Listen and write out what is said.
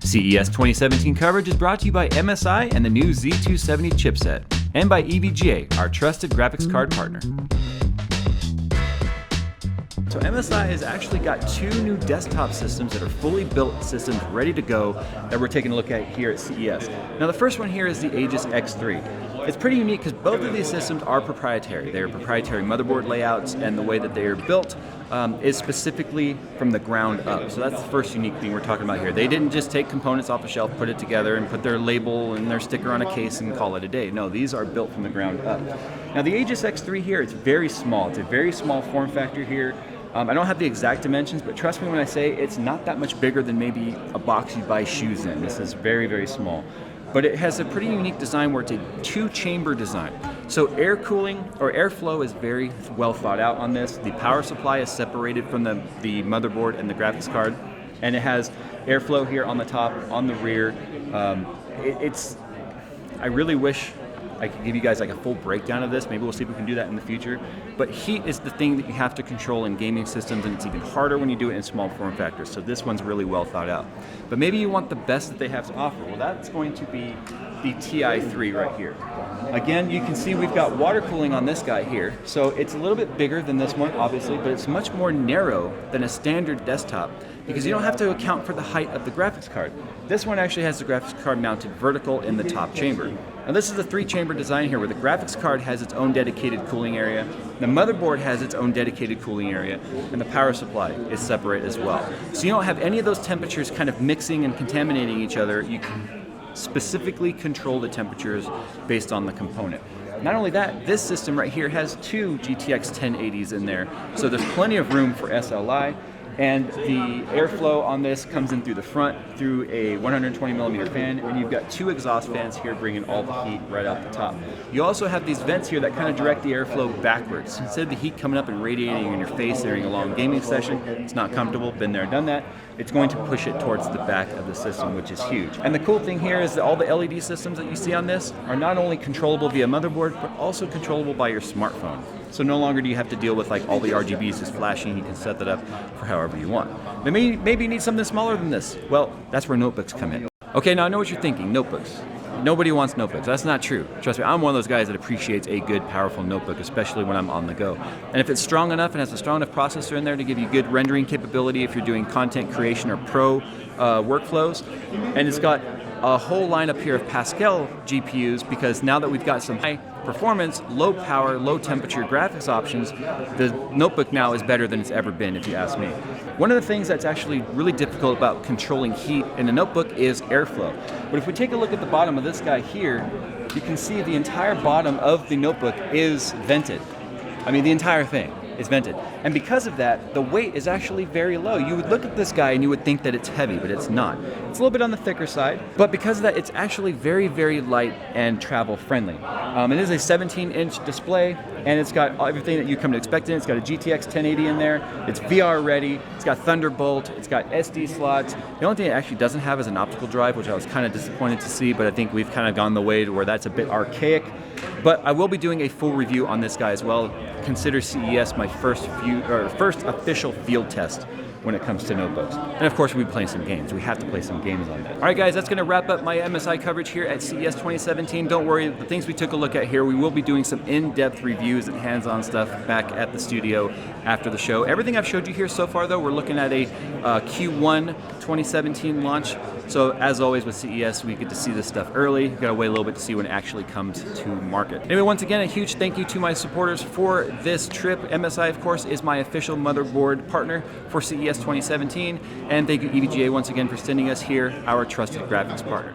CES 2017 coverage is brought to you by MSI and the new Z270 chipset, and by EVGA, our trusted graphics card partner. So MSI has actually got two new desktop systems that are fully built systems ready to go that we're taking a look at here at CES. Now the first one here is the Aegis X3. It's pretty unique because both of these systems are proprietary. They are proprietary motherboard layouts, and the way that they are built is specifically from the ground up. So that's the first unique thing we're talking about here. They didn't just take components off the shelf, put it together, and put their label and their sticker on a case and call it a day. No, these are built from the ground up. Now the Aegis X3 here, it's very small. It's a very small form factor here. I don't have the exact dimensions, but trust me when I say it's not that much bigger than maybe a box you buy shoes in. This is very, very small. But it has a pretty unique design where it's a two-chamber design. So air cooling or airflow is very well thought out on this. The power supply is separated from the motherboard and the graphics card, and it has airflow here on the top, on the rear. I really wish I could give you guys like a full breakdown of this. Maybe we'll see if we can do that in the future. But heat is the thing that you have to control in gaming systems, and it's even harder when you do it in small form factors. So this one's really well thought out. But maybe you want the best that they have to offer. Well, that's going to be the TI3 right here. Again, you can see we've got water cooling on this guy here. So it's a little bit bigger than this one, obviously, but it's much more narrow than a standard desktop because you don't have to account for the height of the graphics card. This one actually has the graphics card mounted vertical in the top chamber. Now this is a three-chamber design here where the graphics card has its own dedicated cooling area, the motherboard has its own dedicated cooling area, and the power supply is separate as well. So you don't have any of those temperatures kind of mixing and contaminating each other. You can specifically control the temperatures based on the component. Not only that, this system right here has two GTX 1080s in there, so there's plenty of room for SLI. And the airflow on this comes in through the front through a 120mm fan, and you've got two exhaust fans here bringing all the heat right out the top. You also have these vents here that kind of direct the airflow backwards. Instead of the heat coming up and radiating in your face during a long gaming session, it's not comfortable, been there, done that. It's going to push it towards the back of the system, which is huge. And the cool thing here is that all the LED systems that you see on this are not only controllable via motherboard, but also controllable by your smartphone. So no longer do you have to deal with like all the RGBs just flashing. You can set that up for however you want. Maybe you need something smaller than this. Well, that's where notebooks come in. Okay, now I know what you're thinking, notebooks. Nobody wants notebooks. That's not true. Trust me, I'm one of those guys that appreciates a good, powerful notebook, especially when I'm on the go. And if it's strong enough and has a strong enough processor in there to give you good rendering capability if you're doing content creation or pro workflows, and it's got a whole lineup here of Pascal GPUs, because now that we've got some high performance, low power, low temperature graphics options, the notebook now is better than it's ever been, if you ask me. One of the things that's actually really difficult about controlling heat in a notebook is airflow. But if we take a look at the bottom of this guy here, you can see the entire bottom of the notebook is vented. I mean, the entire thing is vented. And because of that, the weight is actually very low. You would look at this guy and you would think that it's heavy, but it's not. It's a little bit on the thicker side, but because of that, it's actually very, very light and travel friendly. It is a 17-inch display, and it's got everything that you come to expect in. It's got a GTX 1080 in there. It's VR ready. It's got Thunderbolt. It's got SD slots. The only thing it actually doesn't have is an optical drive, which I was kind of disappointed to see, but I think we've kind of gone the way to where that's a bit archaic. But I will be doing a full review on this guy as well. Consider CES my first official field test when it comes to notebooks. And of course, we'll be playing some games. We have to play some games on that. All right, guys, that's going to wrap up my MSI coverage here at CES 2017. Don't worry, the things we took a look at here, we will be doing some in-depth reviews and hands-on stuff back at the studio after the show. Everything I've showed you here so far, though, we're looking at a Q1 2017 launch. So as always with CES, we get to see this stuff early. We've got to wait a little bit to see when it actually comes to market. Anyway, once again, a huge thank you to my supporters for this trip. MSI, of course, is my official motherboard partner for CES 2017. And thank you, EVGA, once again, for sending us here our trusted graphics partner.